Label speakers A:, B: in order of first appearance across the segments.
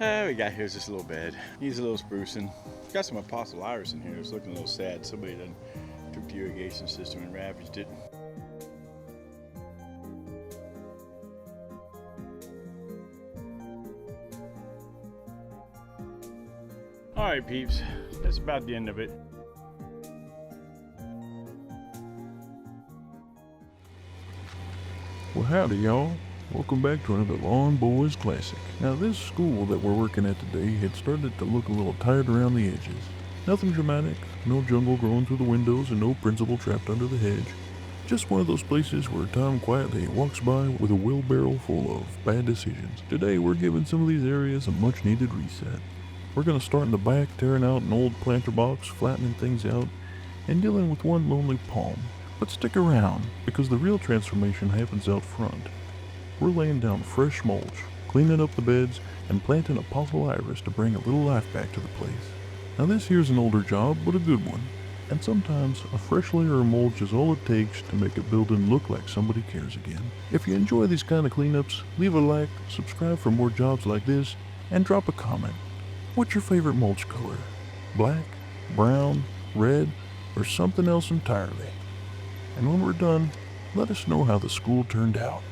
A: We got here's this little bed. Needs a little sprucing. Got some apostle iris in here. It's looking a little sad. Somebody done took the irrigation system and ravaged it. Alright peeps, that's about the end of it.
B: Well, howdy, y'all. Welcome back to another Lawn Boys Classic. Now, this school that we're working at today had started to look a little tired around the edges. Nothing dramatic, no jungle growing through the windows, and no principal trapped under the hedge. Just one of those places where Tom quietly walks by with a wheelbarrow full of bad decisions. Today, we're giving some of these areas a much-needed reset. We're going to start in the back, tearing out an old planter box, flattening things out, and dealing with one lonely palm. But stick around, because the real transformation happens out front. We're laying down fresh mulch, cleaning up the beds, and planting apostle iris to bring a little life back to the place. Now this here's an older job, but a good one. And sometimes a fresh layer of mulch is all it takes to make a building look like somebody cares again. If you enjoy these kind of cleanups, leave a like, subscribe for more jobs like this, and drop a comment. What's your favorite mulch color? Black, brown, red, or something else entirely? And when we're done, let us know how the school turned out.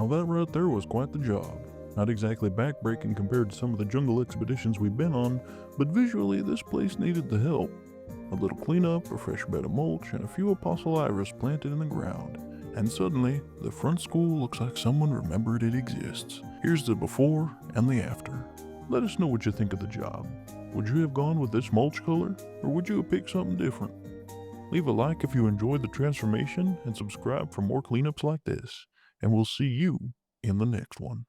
B: that right there was quite the job. Not exactly backbreaking compared to some of the jungle expeditions we've been on, but visually this place needed the help. A little cleanup, a fresh bed of mulch, and a few apostle iris planted in the ground. And suddenly, the front school looks like someone remembered it exists. Here's the before and the after. Let us know what you think of the job. Would you have gone with this mulch color, or would you have picked something different? Leave a like if you enjoyed the transformation and subscribe for more cleanups like this. And we'll see you in the next one.